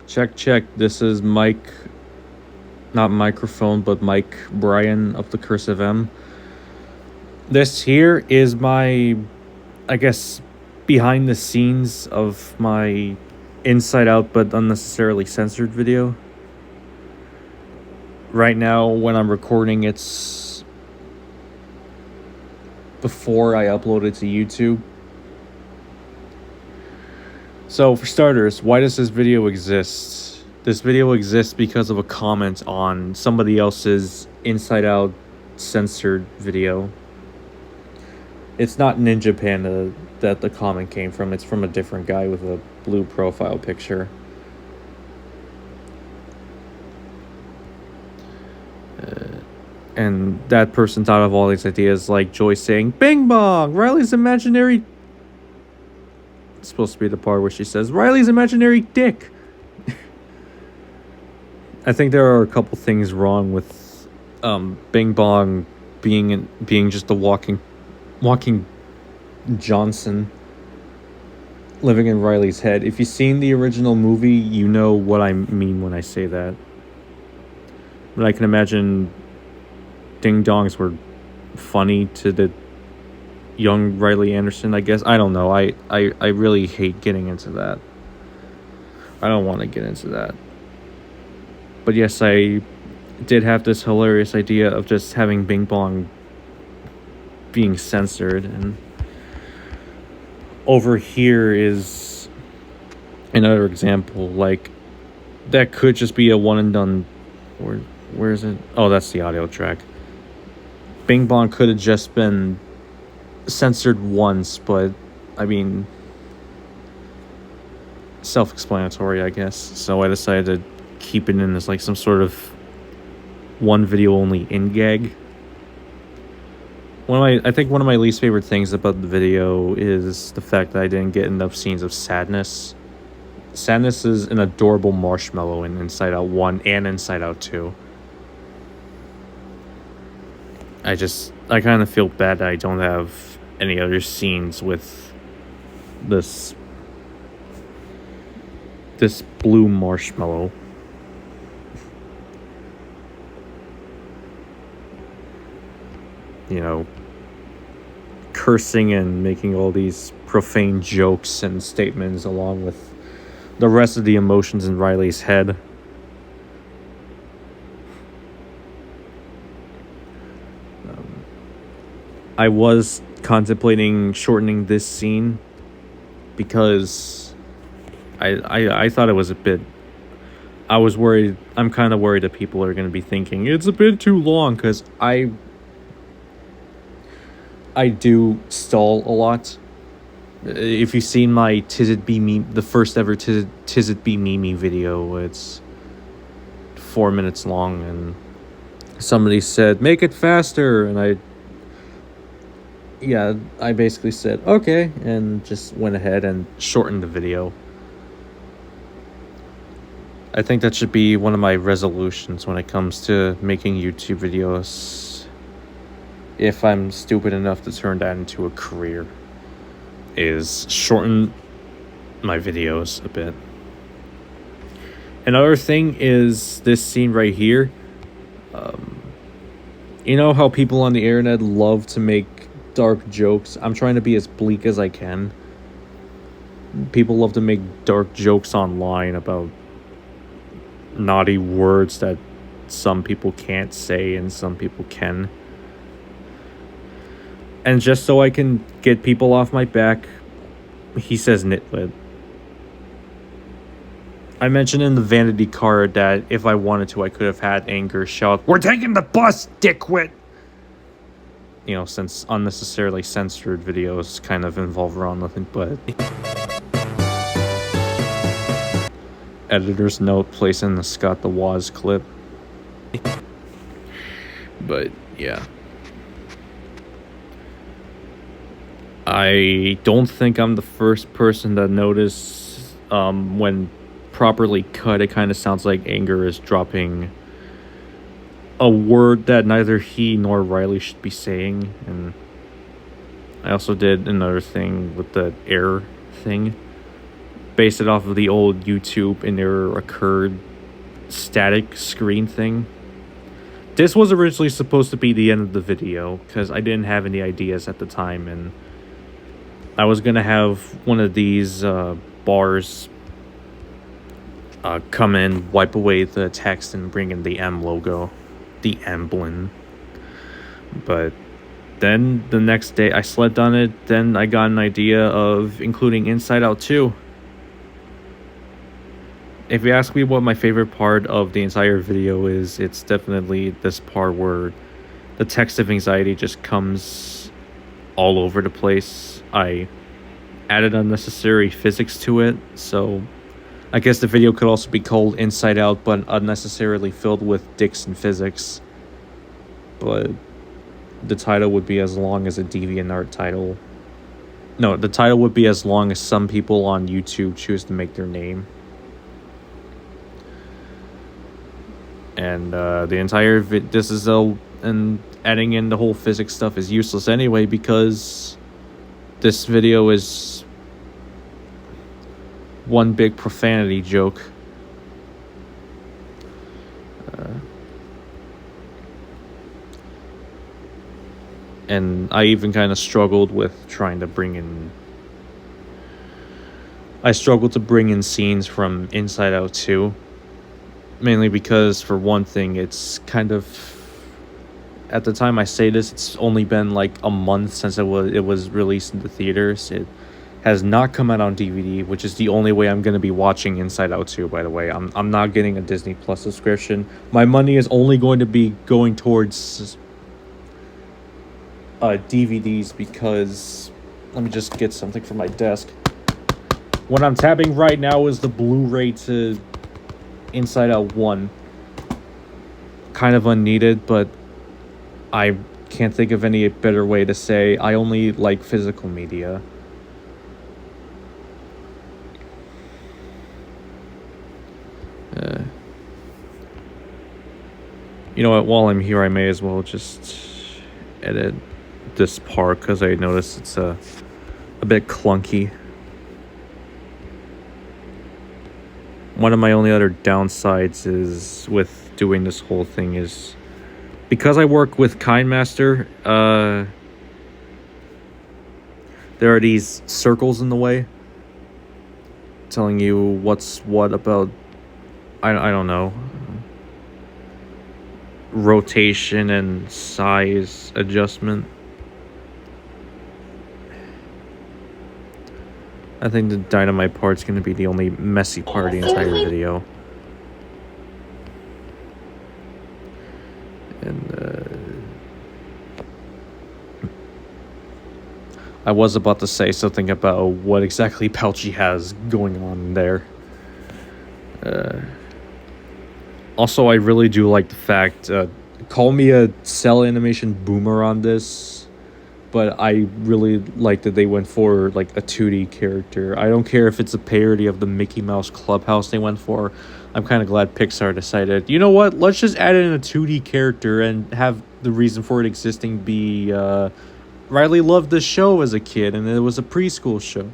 Check, check. This is Mike, not microphone, but Mike Bryan of the Cursive M. This here is my, I guess, behind the scenes of my inside out but unnecessarily censored video. Right now, when I'm recording, it's before I upload it to YouTube. So, for starters, why does this video exist? This video exists because of a comment on somebody else's inside out censored video. It's not Ninja Panda that the comment came from. It's from a different guy with a blue profile picture. And that person thought of all these ideas, like Joyce saying, "Bing bong! Riley's imaginary..." It's supposed to be the part where she says, "Riley's imaginary dick." I think there are a couple things wrong with Bing Bong being just a walking Johnson living in Riley's head. If you've seen the original movie, you know what I mean when I say that. But I can imagine ding dongs were funny to the young Riley Anderson, I guess. I don't know. I really hate getting into that. I don't want to get into that. But yes, I did have this hilarious idea of just having Bing Bong being censored. And over here is another example. Like, that could just be a one and done. Where is it? Oh, that's the audio track. Bing Bong could have just been censored once, but I mean, self-explanatory, I guess. So I decided to keep it in as like some sort of one video only in gag. I think one of my least favorite things about the video is the fact that I didn't get enough scenes of sadness. Sadness is an adorable marshmallow in Inside Out 1 and Inside Out 2. I kind of feel bad that I don't have any other scenes with this blue marshmallow. You know, cursing and making all these profane jokes and statements along with the rest of the emotions in Riley's head. I was contemplating shortening this scene because I thought it was a bit... I was worried... I'm kind of worried that people are going to be thinking it's a bit too long, because I do stall a lot. If you've seen my Tis It Be Me, the first ever Tis It Be Me video, it's 4 minutes long, and somebody said, "Make it faster," and I basically said, okay, and just went ahead and shortened the video. I think that should be one of my resolutions when it comes to making YouTube videos, if I'm stupid enough to turn that into a career, is shorten my videos a bit. Another thing is this scene right here. You know how people on the internet love to make dark jokes? I'm trying to be as bleak as I can. People love to make dark jokes online about naughty words that some people can't say and some people can. And just so I can get people off my back, he says nitwit. I mentioned in the vanity card that if I wanted to, I could have had Anger shout, "We're taking the bus, dickwit!" You know, since unnecessarily censored videos kind of involve around nothing but editor's note, placing the Scott the Woz clip. But yeah, I don't think I'm the first person to notice when properly cut, it kind of sounds like Anger is dropping a word that neither he nor Riley should be saying. And I also did another thing with the error thing. based it off of the old YouTube and there occurred static screen thing. This was originally supposed to be the end of the video because I didn't have any ideas at the time, and I was gonna have one of these bars come in, wipe away the text, and bring in the M logo, the emblem. But then the next day I slept on it, then I got an idea of including Inside Out 2. If you ask me what my favorite part of the entire video is, it's definitely this part where the text of anxiety just comes all over the place. I added unnecessary physics to it, so I guess the video could also be called Inside Out, but unnecessarily filled with dicks and physics. But the title would be as long as a DeviantArt title. No, the title would be as long as some people on YouTube choose to make their name. And the entire and adding in the whole physics stuff is useless anyway, because this video is one big profanity joke. And I even kind of struggled with trying to bring in... I struggled to bring in scenes from Inside Out 2. Mainly because, for one thing, it's kind of... At the time I say this, it's only been like a month since it was released in the theaters. It has not come out on DVD, which is the only way I'm going to be watching Inside Out 2, by the way. I'm not getting a Disney Plus subscription. My money is only going to be going towards DVDs, because... Let me just get something from my desk. What I'm tapping right now is the Blu-ray to Inside Out 1. Kind of unneeded, but I can't think of any better way to say I only like physical media. You know what, while I'm here I may as well just edit this part, because I noticed it's a bit clunky. One of my only other downsides is with doing this whole thing is because I work with KineMaster, there are these circles in the way telling you what's what about, I don't know, rotation and size adjustment. I think the dynamite part's going to be the only messy part of the entire video. And I was about to say something about what exactly Pouchy has going on there. Also, I really do like the fact, call me a cell animation boomer on this, but I really like that they went for like a 2D character. I don't care if it's a parody of the Mickey Mouse Clubhouse they went for. I'm kind of glad Pixar decided, you know what, let's just add in a 2D character and have the reason for it existing be Riley loved this show as a kid, and it was a preschool show.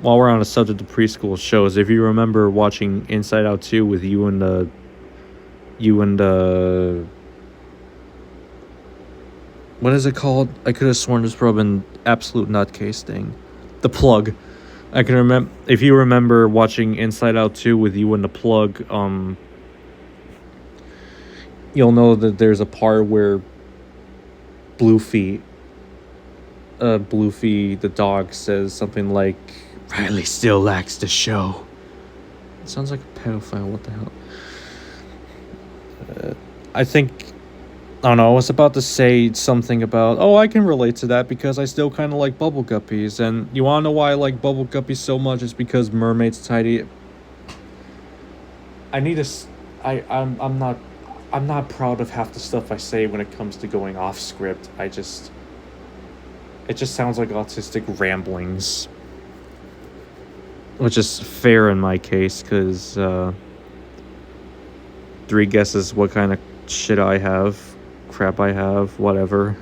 While we're on the subject of preschool shows, if you remember watching Inside Out 2 with you and what is it called? I could have sworn this probably an absolute nutcase thing. The Plug. I can remember, if you remember watching Inside Out 2 with you and the Plug, you'll know that there's a part where Bluefy the dog says something like, Riley still lacks the show. It sounds like a pedophile, what the hell? I don't know, I was about to say something about, oh, I can relate to that because I still kind of like Bubble Guppies. And you want to know why I like Bubble Guppies so much? It's because Mermaid's Tidy. I'm not proud of half the stuff I say when it comes to going off script. It just sounds like autistic ramblings. Which is fair in my case, because 3 guesses what kind of shit I have, crap I have, whatever.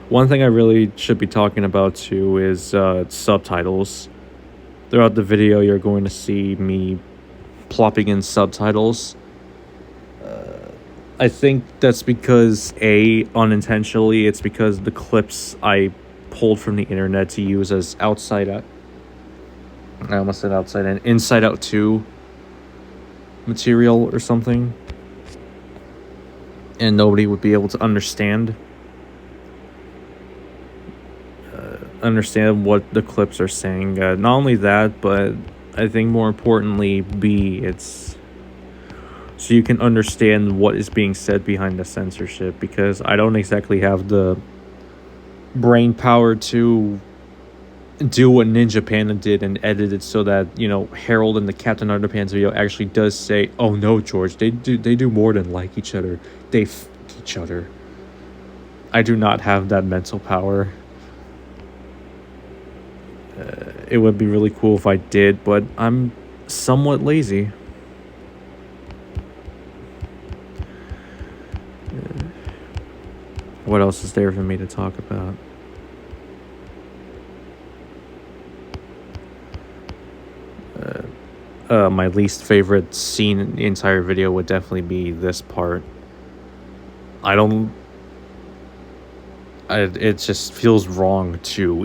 One thing I really should be talking about too is subtitles. Throughout the video, you're going to see me plopping in subtitles. I think that's because unintentionally, it's because the clips I pulled from the internet to use as I almost said outside and inside out 2 material or something, and nobody would be able to understand what the clips are saying. Not only that, but I think more importantly, it's so you can understand what is being said behind the censorship, because I don't exactly have the brain power to do what Ninja Panda did and edit it so that, Harold in the Captain Underpants video actually does say, "Oh no, George, they do more than like each other. They f each other." I do not have that mental power. It would be really cool if I did, but I'm somewhat lazy. What else is there for me to talk about? My least favorite scene in the entire video would definitely be this part. It just feels wrong to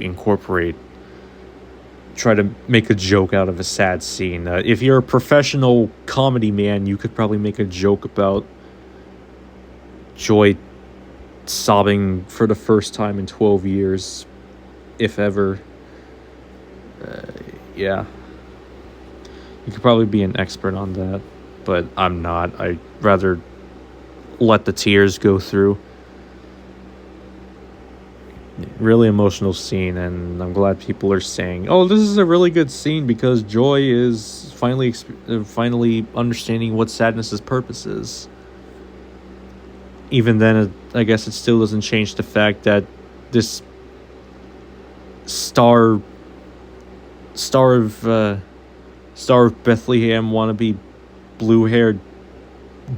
try to make a joke out of a sad scene. If you're a professional comedy man, you could probably make a joke about Joy sobbing for the first time in 12 years, if ever. Yeah. You could probably be an expert on that, but I'm not. I'd rather let the tears go through. Really emotional scene, and I'm glad people are saying, "Oh, this is a really good scene because Joy is finally understanding what sadness's purpose is." Even then, I guess it still doesn't change the fact that this Star of Bethlehem wannabe, blue-haired,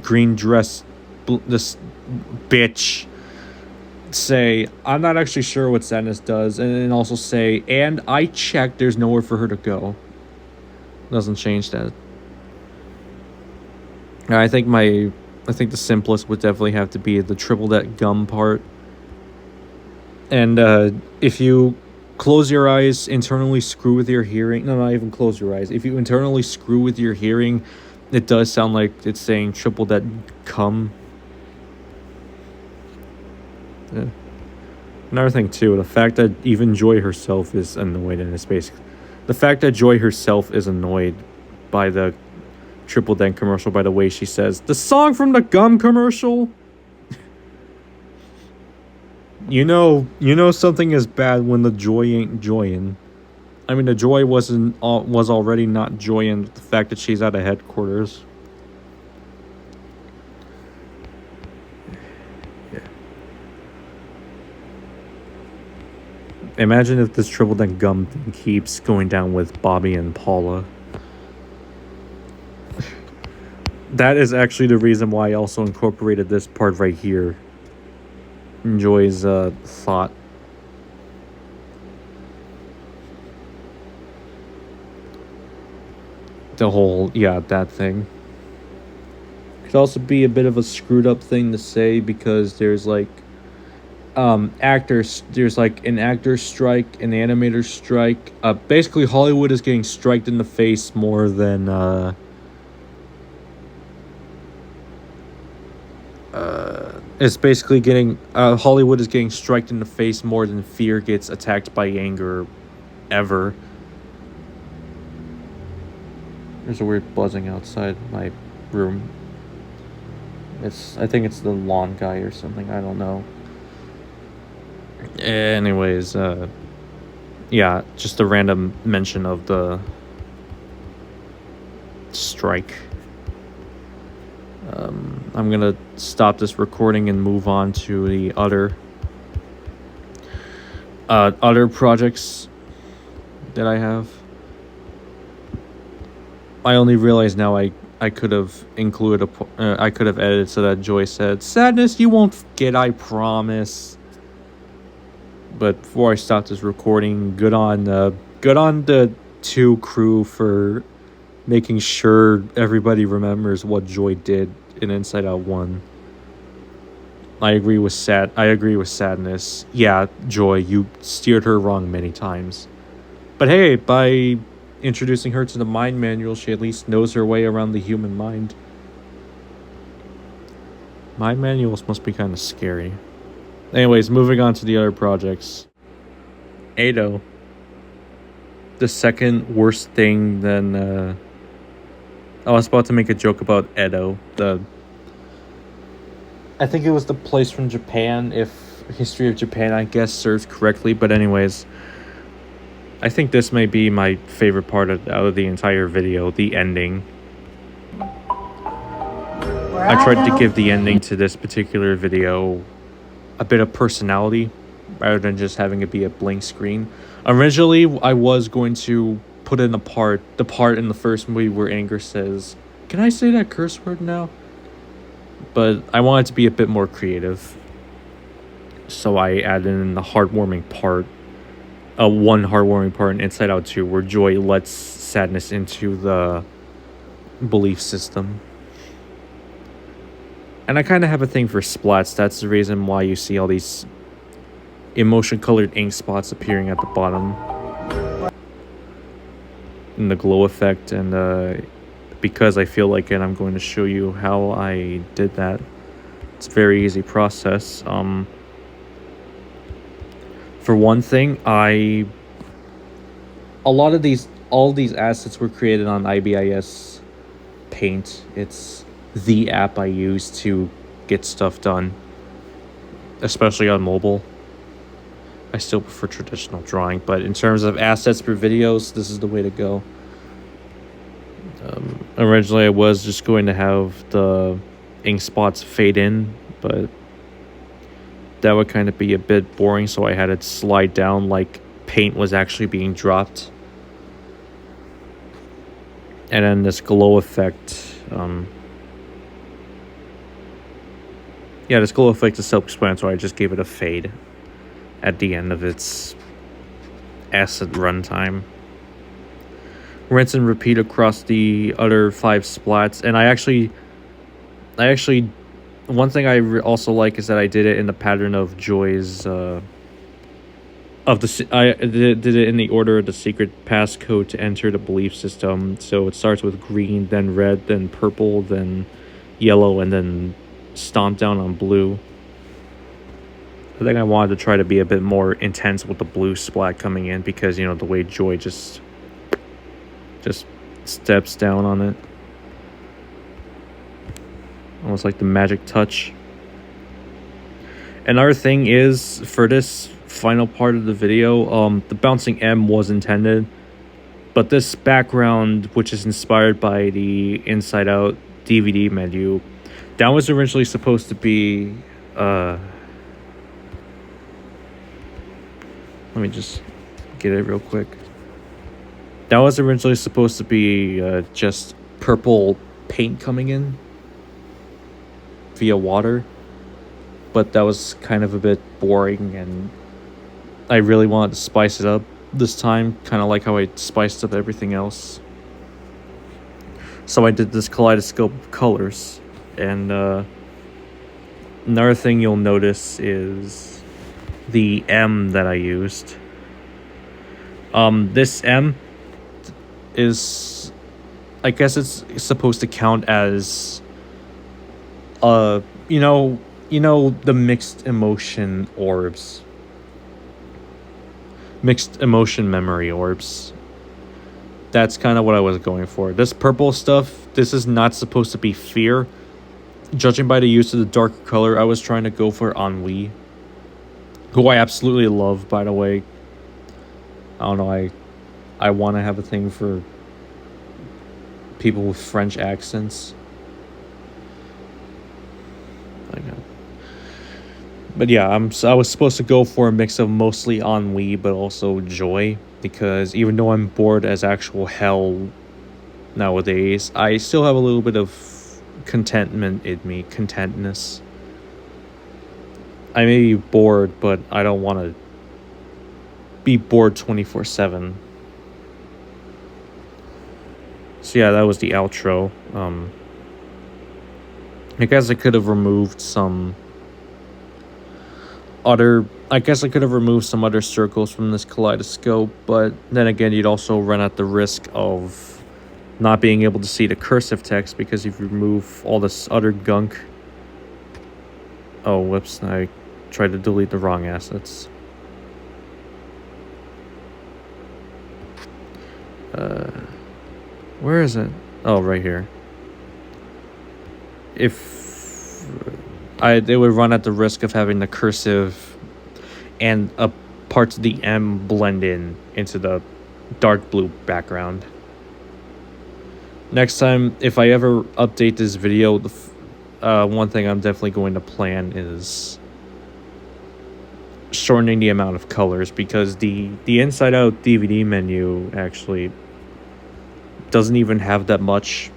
green dress, this bitch say, "I'm not actually sure what sadness does," and then also say, "And I checked, there's nowhere for her to go." Doesn't change that. I think the simplest would definitely have to be the triple that gum part. And if you close your eyes, internally screw with your hearing. No, not even close your eyes. If you internally screw with your hearing, it does sound like it's saying triple that cum. Yeah. Another thing too, the fact that even Joy herself is annoyed in this basic. The fact that Joy herself is annoyed by the Triple Dent commercial by the way she says, "The song from the gum commercial." You know something is bad when the joy ain't joyin'. I mean, the joy was already not joyin'. The fact that she's at a headquarters. Yeah. Imagine if this Triple Dent gum thing keeps going down with Bobby and Paula. That is actually the reason why I also incorporated this part right here. Joy's thought. The whole, that thing. It could also be a bit of a screwed up thing to say because there's like there's like an actor strike, an animator strike. Basically Hollywood is getting striked in the face more than it's basically getting Hollywood is getting striked in the face more than fear gets attacked by anger ever. There's a weird buzzing outside my room. I think it's the lawn guy or something, I don't know. Anyways, just a random mention of the strike. I'm gonna stop this recording and move on to the other projects that I have. I only realize now I could have included I could have edited so that Joy said, "Sadness you won't forget, I promise." But before I stop this recording, good on the 2 crew for making sure everybody remembers what Joy did in Inside Out 1. I agree with Sadness. Yeah, Joy, you steered her wrong many times. But hey, by introducing her to the mind manual, she at least knows her way around the human mind. Mind manuals must be kind of scary. Anyways, moving on to the other projects. Ado. The second worst thing than, I was about to make a joke about Edo. I think it was the place from Japan, if History of Japan, I guess, serves correctly. But anyways, I think this may be my favorite part out of the entire video, the ending. I tried to give the ending to this particular video a bit of personality, rather than just having it be a blank screen. Originally, I was going to put in the part in the first movie where Anger says, "Can I say that curse word now?" But I wanted to be a bit more creative, so I added in the heartwarming part. One heartwarming part in Inside Out 2 where Joy lets Sadness into the belief system. And I kind of have a thing for splats. That's the reason why you see all these emotion-colored ink spots appearing at the bottom. And the glow effect, and because I feel like it, I'm going to show you how I did that. It's a very easy process. For one thing, all these assets were created on IBIS Paint. It's the app I use to get stuff done, especially on mobile. I still prefer traditional drawing, but in terms of assets for videos, this is the way to go. Originally, I was just going to have the ink spots fade in, but that would kind of be a bit boring, so I had it slide down like paint was actually being dropped. And then this glow effect, this glow effect is self-explanatory. I just gave it a fade at the end of its acid runtime. Rinse and repeat across the other 5 splats, and I actually one thing I also like is that I did it in the pattern of Joy's I did it in the order of the secret passcode to enter the belief system. So it starts with green, then red, then purple, then yellow, and then stomp down on blue. I think I wanted to try to be a bit more intense with the blue splat coming in, because the way Joy just steps down on it, almost like the magic touch. Another thing is, for this final part of the video, the bouncing M was intended, but this background, which is inspired by the Inside Out DVD menu, that was originally supposed to be let me just get it real quick. That was originally supposed to be just purple paint coming in via water, but that was kind of a bit boring, and I really wanted to spice it up this time, kind of like how I spiced up everything else. So I did this kaleidoscope of colors, and another thing you'll notice is the M that I used. This M is, I guess it's supposed to count as the mixed emotion orbs. Mixed emotion memory orbs. That's kind of what I was going for. This purple stuff, this is not supposed to be fear. Judging by the use of the darker color, I was trying to go for ennui, who I absolutely love, by the way. I don't know, I want to have a thing for people with French accents. I know. But yeah, I was supposed to go for a mix of mostly ennui, but also joy, because even though I'm bored as actual hell nowadays, I still have a little bit of contentment in me, contentness. I may be bored, but I don't want to be bored 24/7. So yeah, that was the outro. I guess I could have removed some other circles from this kaleidoscope, but then again, you'd also run at the risk of not being able to see the cursive text because if you remove all this other gunk. Oh, whoops, I tried to delete the wrong assets. Where is it? Oh, right here. They would run at the risk of having the cursive and parts of the M blend into the dark blue background. Next time, if I ever update this video, one thing I'm definitely going to plan is shortening the amount of colors, because the inside out DVD menu actually doesn't even have that much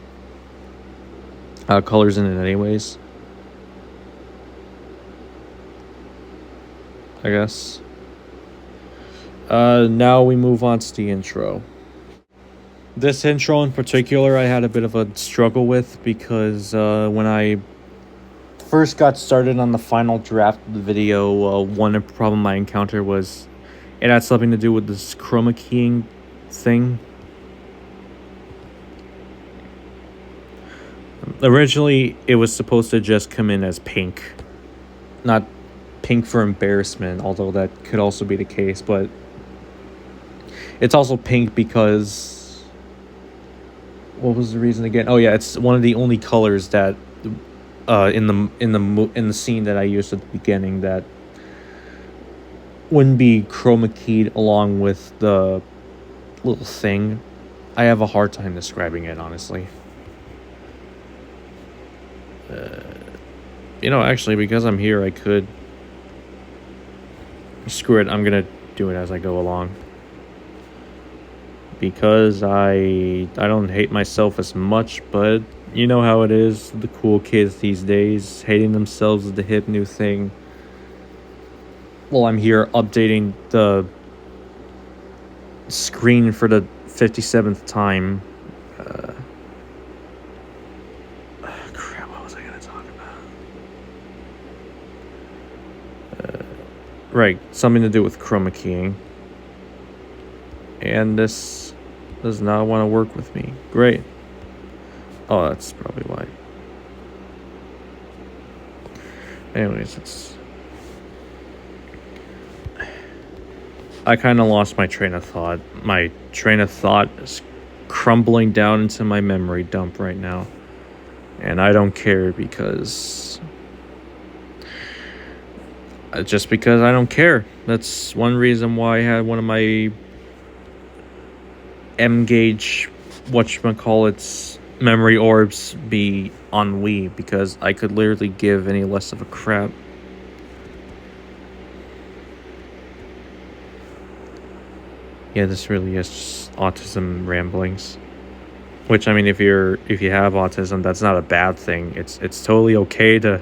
colors in it anyways, I guess. Now we move on to the intro. This intro in particular I had a bit of a struggle with, because when I first got started on the final draft of the video, one problem I encountered was it had something to do with this chroma keying thing. Originally, it was supposed to just come in as pink. Not pink for embarrassment, although that could also be the case, but it's also pink because... what was the reason again? Oh yeah, it's one of the only colors that in the scene that I used at the beginning that wouldn't be chroma keyed along with the little thing. I have a hard time describing it, honestly. Actually, because I'm here, I could... screw it, I'm gonna do it as I go along. Because I don't hate myself as much, but you know how it is. The cool kids these days, hating themselves is the hip new thing. Well, I'm here updating the screen for the 57th time. Crap, what was I going to talk about? Right, something to do with chroma keying. And this does not want to work with me. Great. Oh, that's probably why. Anyways, I kind of lost my train of thought. My train of thought is crumbling down into my memory dump right now. And I don't care, because... just because I don't care. That's one reason why I had one of my M-gauge, whatchamacallits, memory orbs be ennui, because I could literally give any less of a crap. Yeah, this really is just autism ramblings. Which, I mean, if you have autism, that's not a bad thing. It's totally okay to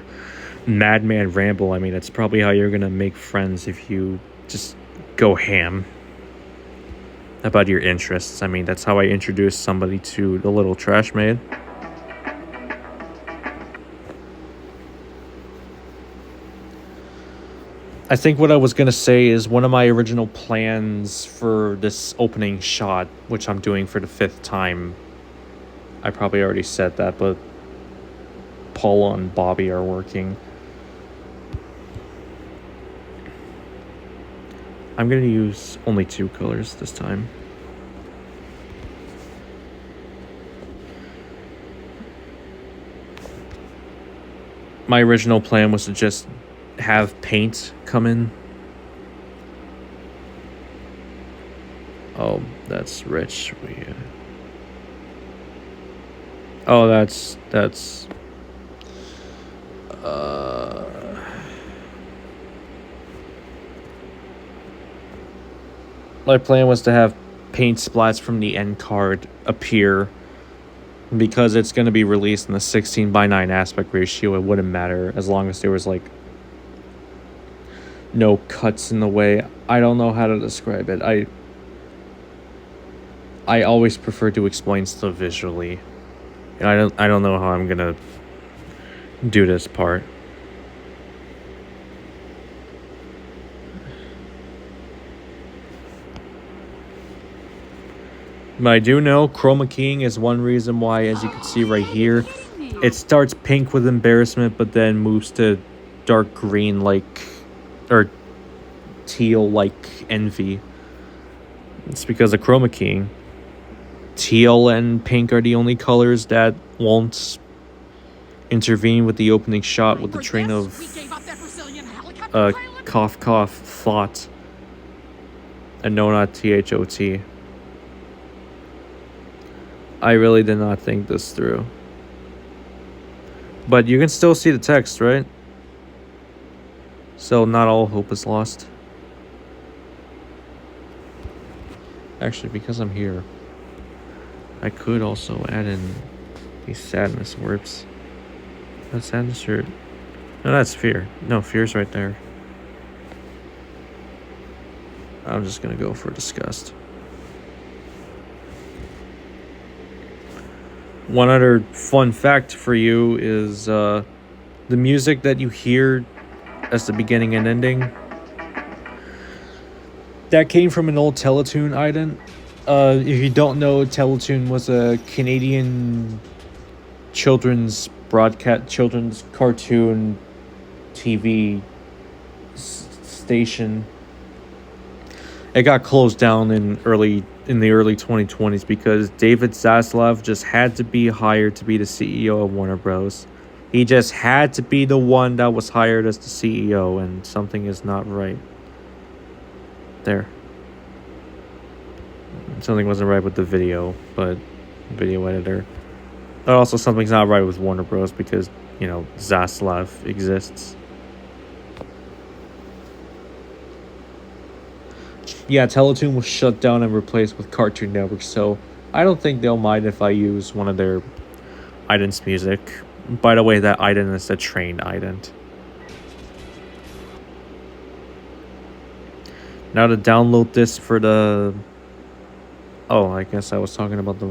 madman ramble. I mean, it's probably how you're gonna make friends, if you just go ham about your interests. I mean, that's how I introduced somebody to the Little Trash Maid. I think what I was going to say is one of my original plans for this opening shot, which I'm doing for the 5th time. I probably already said that, but Paula and Bobby are working. I'm going to use only 2 colors this time. My original plan was to just have paint come in. Oh, that's rich. Oh, that's my plan was to have paint splats from the end card appear. Because it's going to be released in the 16:9 aspect ratio, it wouldn't matter as long as there was like no cuts in the way. I don't know how to describe it. I always prefer to explain stuff visually. And I don't know how I'm gonna do this part. But I do know chroma keying is one reason why, as you can see right here, it starts pink with embarrassment, but then moves to dark green or teal like envy. It's because of chroma keying. Teal and pink are the only colors that won't intervene with the opening shot with the train of cough cough thought. And no, not THOT. I really did not think this through. But you can still see the text, right? So not all hope is lost. Actually, because I'm here, I could also add in these sadness words. That's sadness or... No, that's fear. No, fear's right there. I'm just gonna go for disgust. One other fun fact for you is the music that you hear as the beginning and ending. That came from an old Teletoon ident. If you don't know, Teletoon was a Canadian children's cartoon TV station. It got closed down in the early 2020s because David Zaslav just had to be hired to be the CEO of Warner Bros. He just had to be the one that was hired as the CEO, and something is not right. There. Something wasn't right with the video editor. But also something's not right with Warner Bros. Because, Zaslav exists. Yeah, Teletoon was shut down and replaced with Cartoon Network, so I don't think they'll mind if I use one of their ident's music. By the way, that ident is a trained ident. Now to download this for the... Oh, I guess I was talking about the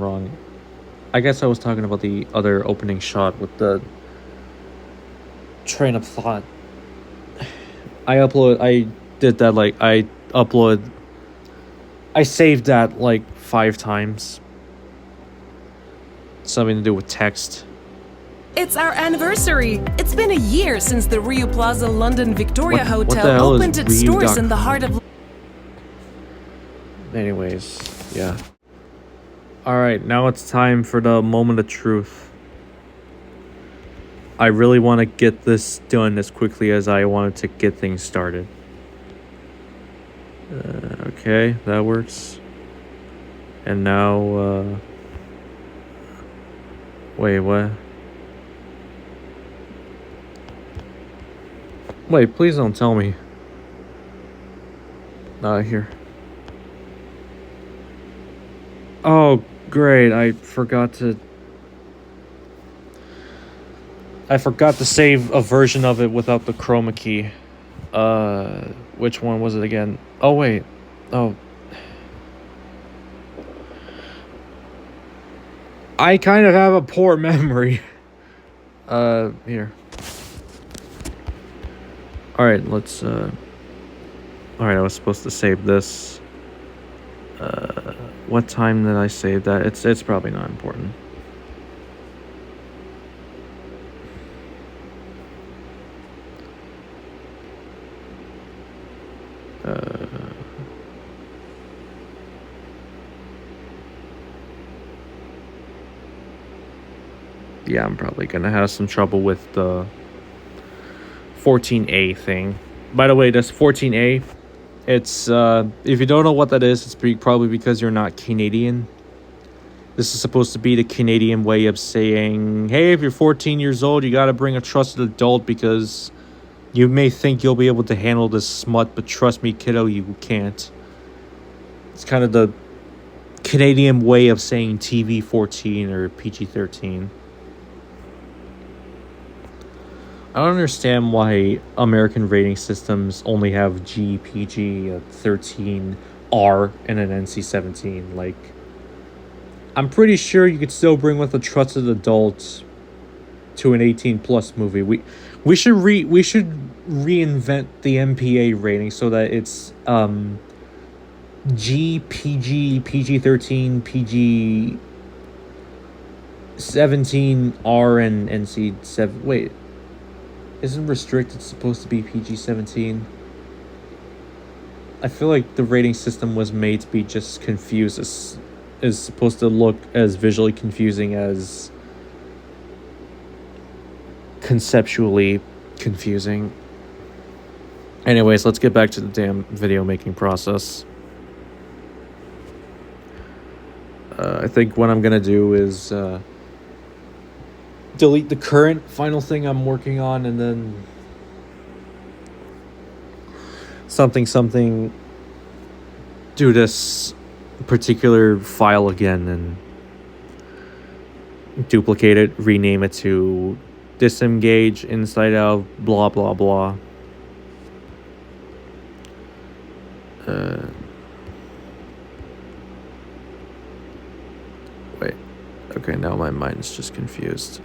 other opening shot with the train of thought. I saved that 5 times. Something to do with text. It's our anniversary. It's been a year since the Rio Plaza London Victoria Hotel opened its stores in the heart of... Anyways, yeah. Alright, now it's time for the moment of truth. I really want to get this done as quickly as I wanted to get things started. Okay, that works. And now, wait, what? Wait, please don't tell me. Here. Oh, great, I forgot to save a version of it without the chroma key. Which one was it again? Oh, wait. Oh. I kind of have a poor memory. Here. Alright, let's, Alright, I was supposed to save this. What time did I save that? It's probably not important. Yeah, I'm probably gonna have some trouble with the 14A thing. By the way, this 14A, it's if you don't know what that is, it's probably because you're not Canadian. This is supposed to be the Canadian way of saying, hey, if you're 14 years old, you gotta bring a trusted adult because you may think you'll be able to handle this smut, but trust me, kiddo, you can't. It's kind of the Canadian way of saying TV 14 or PG 13. I don't understand why American rating systems only have G, PG, 13, R, and an NC-17. Like, I'm pretty sure you could still bring with a trusted adult to an 18+ movie. We should reinvent the MPA rating so that it's G, PG, PG-13, PG-17, R, and NC-7. Wait, isn't restricted supposed to be PG-17? I feel like the rating system was made to be just confused. Is supposed to look as visually confusing as conceptually confusing. Anyways, let's get back to the damn video making process. I think what I'm gonna do is delete the current final thing I'm working on, and then something do this particular file again and duplicate it, rename it to disengage, inside out, blah blah blah. Wait, okay, now my mind is just confused.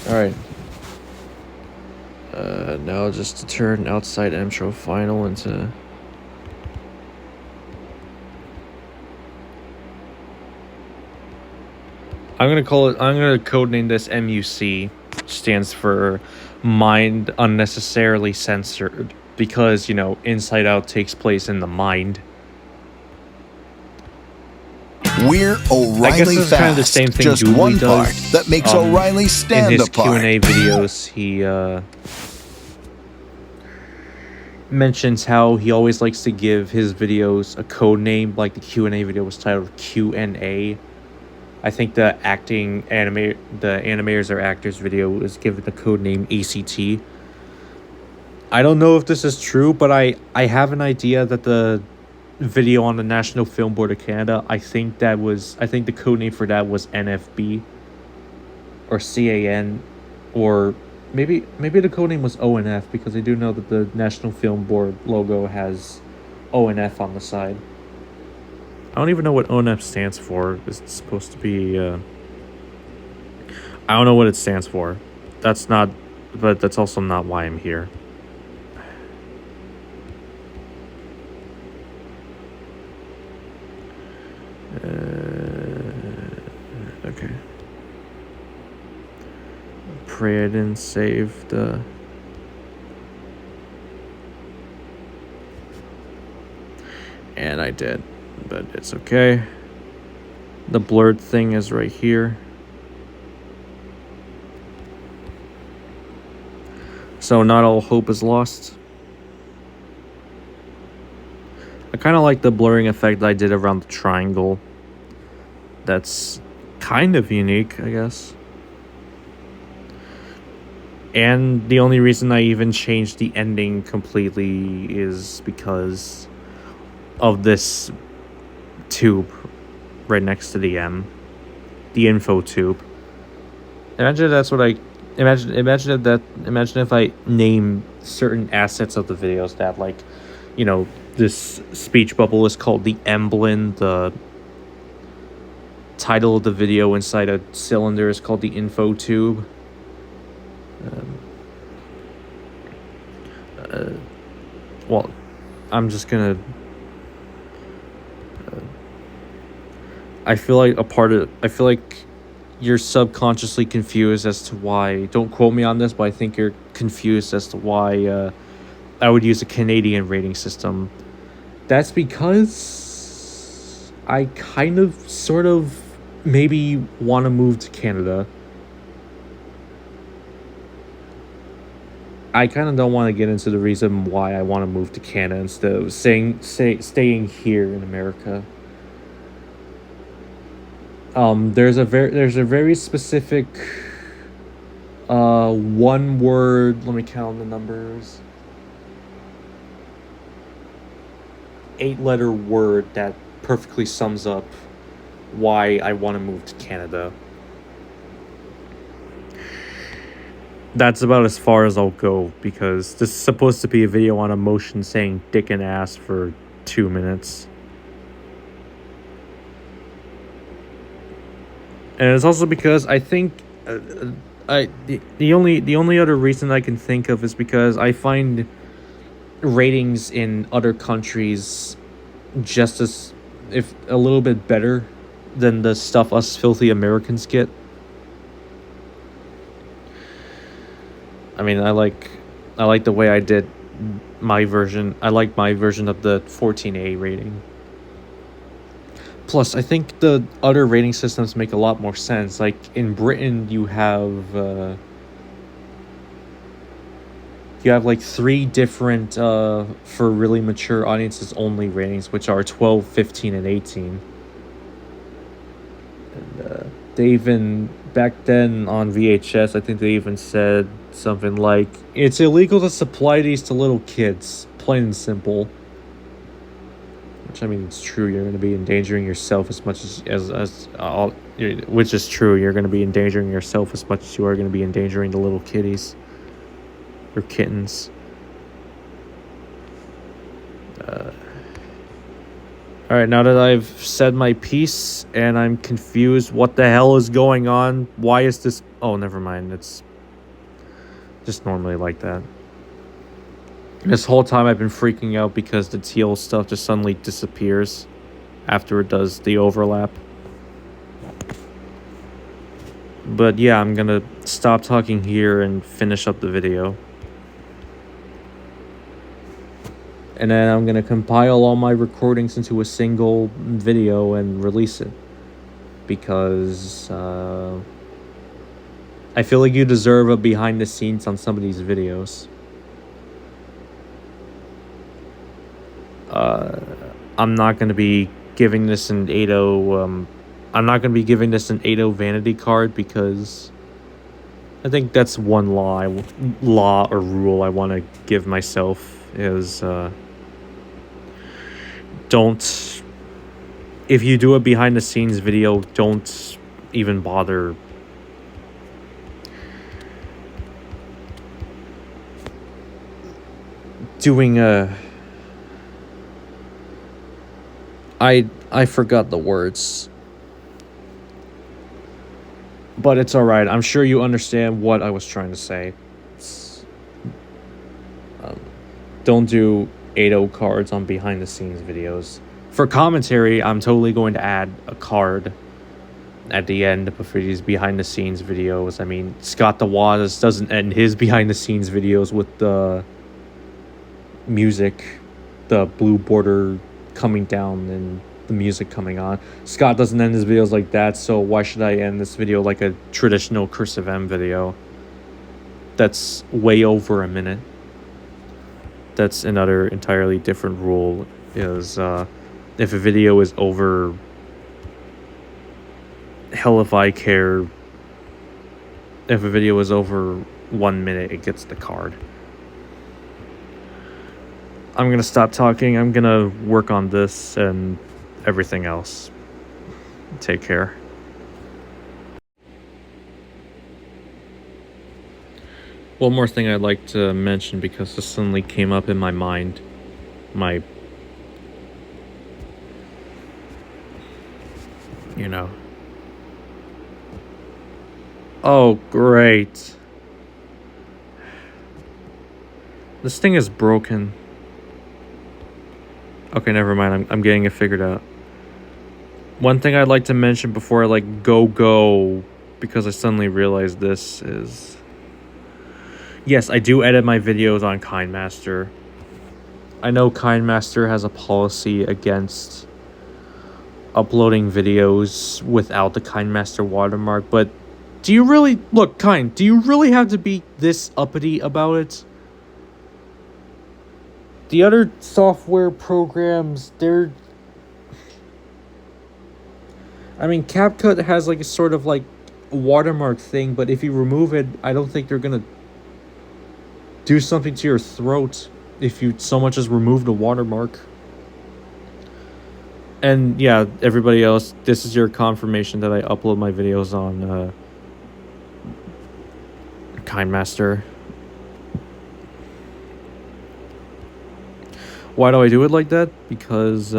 Alright. Now just to turn outside intro final into... I'm gonna codename this MUC, stands for Mind Unnecessarily Censored, because, you know, Inside Out takes place in the mind. We're O'Reilly I guess this is kind of the same thing just Dooley one does. part that makes O'Reilly stand in his apart. Q&A videos, he mentions how he always likes to give his videos a code name. Like the Q&A video was titled Q&A. I think the animators or actors video was given the code name ACT. I don't know if this is true, but I have an idea that the video on the National Film Board of Canada, I think the code name for that was NFB or CAN, or maybe the code name was ONF, because I do know that the National Film Board logo has ONF on the side. I don't even know what ONF stands for. It's supposed to be I don't know what it stands for. But that's also not why I'm here. Okay. Pray I didn't save the... And I did, but it's okay. The blurred thing is right here. So not all hope is lost. I kind of like the blurring effect that I did around the triangle. That's kind of unique, I guess. And the only reason I even changed the ending completely is because of this tube right next to the M. The info tube. Imagine that's what I... Imagine if I name certain assets of the videos that, like, you know, this speech bubble is called the emblem, the title of the video inside a cylinder is called the info tube. Well, I'm just gonna... I feel like you're subconsciously confused as to why... Don't quote me on this, but I think you're confused as to why I would use a Canadian rating system. That's because I kind of, sort of, maybe want to move to Canada. I kind of don't want to get into the reason why I want to move to Canada instead of staying here in America. There's a very specific one word. Let me count the numbers. 8-letter word that perfectly sums up why I want to move to Canada. That's about as far as I'll go, because this is supposed to be a video on emotion saying dick and ass for 2 minutes. And it's also because I think the only other reason I can think of is because I find ratings in other countries just as, if a little bit better than the stuff us filthy Americans get. I mean, I like the way I did my version. I like my version of the 14A rating. Plus, I think the other rating systems make a lot more sense. Like, in Britain, you have like 3 different for really mature audiences only ratings, which are 12, 15, and 18. And they even, back then on VHS, I think they even said something like, it's illegal to supply these to little kids, plain and simple. Which, I mean, it's true. You're going to be endangering yourself as much which is true. You're going to be endangering yourself as much as you are going to be endangering the little kitties or kittens. All right, now that I've said my piece and I'm confused, what the hell is going on? Why is this? Oh, never mind. It's just normally like that. This whole time I've been freaking out because the teal stuff just suddenly disappears after it does the overlap. But yeah, I'm gonna stop talking here and finish up the video. And then I'm gonna compile all my recordings into a single video and release it. Because I feel like you deserve a behind the scenes on some of these videos. I'm not going to be giving this an 8.0, I'm not going to be giving this an 8.0 vanity card, because I think that's one law or rule I want to give myself is, don't, if you do a behind the scenes video, don't even bother doing I forgot the words. But it's alright. I'm sure you understand what I was trying to say. Don't do 8.0 cards on behind the scenes videos. For commentary, I'm totally going to add a card at the end for these behind the scenes videos. I mean, Scott the Waz doesn't end his behind the scenes videos with the music, the blue border coming down and the music coming on. Scott doesn't end his videos like that, so why should I end this video like a traditional Cursive M video? That's way over a minute. That's another entirely different rule, is if a video is over, hell if I care. If a video is over 1 minute, it gets the card. I'm gonna stop talking. I'm gonna work on this and everything else. Take care. One more thing I'd like to mention, because this suddenly came up in my mind. Oh, great. This thing is broken. Okay, never mind. I'm getting it figured out. One thing I'd like to mention before I go, because I suddenly realized this, is yes, I do edit my videos on KineMaster. I know KineMaster has a policy against uploading videos without the KineMaster watermark, but do you really do you really have to be this uppity about it? The other software programs, I mean, CapCut has a sort of watermark thing, but if you remove it, I don't think they're gonna do something to your throat if you so much as remove the watermark. And yeah, everybody else, this is your confirmation that I upload my videos on KindMaster. Why do I do it like that? Because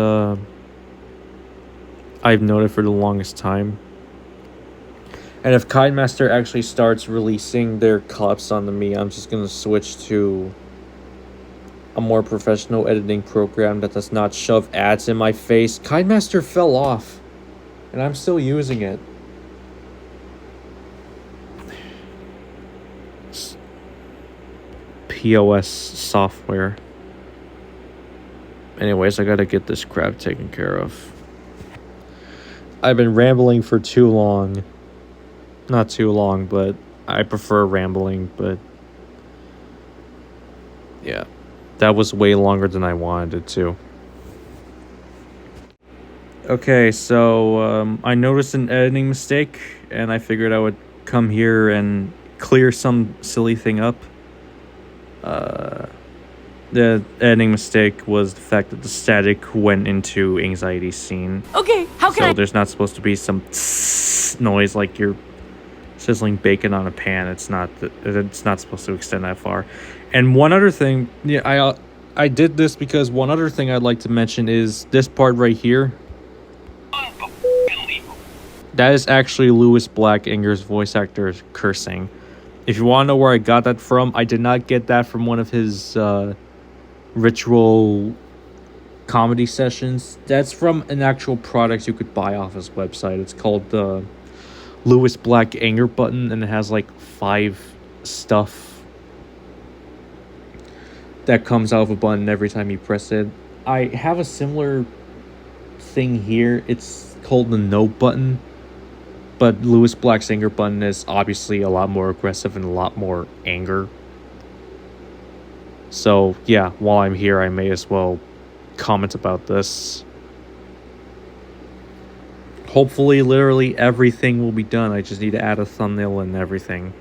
I've known it for the longest time. And if KindMaster actually starts releasing their clips onto me, I'm just going to switch to a more professional editing program that does not shove ads in my face. KindMaster fell off, and I'm still using it. POS software. Anyways, I gotta get this crap taken care of. I've been rambling for too long. Not too long, but I prefer rambling, but yeah. That was way longer than I wanted it to. Okay, so I noticed an editing mistake, and I figured I would come here and clear some silly thing up. The editing mistake was the fact that the static went into anxiety scene. Okay, how can So there's not supposed to be some noise like you're sizzling bacon on a pan. It's not supposed to extend that far. And one other thing, yeah, I did this because one other thing I'd like to mention is this part right here. That is actually Louis Blackinger's voice actor cursing. If you want to know where I got that from, I did not get that from one of his ritual comedy sessions. That's from an actual product you could buy off his website. It's called the Louis Black Anger button, and it has like 5 stuff that comes out of a button every time you press it. I have a similar thing here. It's called the no button, but Louis Black's anger button is obviously a lot more aggressive and a lot more anger. So yeah, while I'm here, I may as well comment about this. Hopefully, literally everything will be done. I just need to add a thumbnail and everything.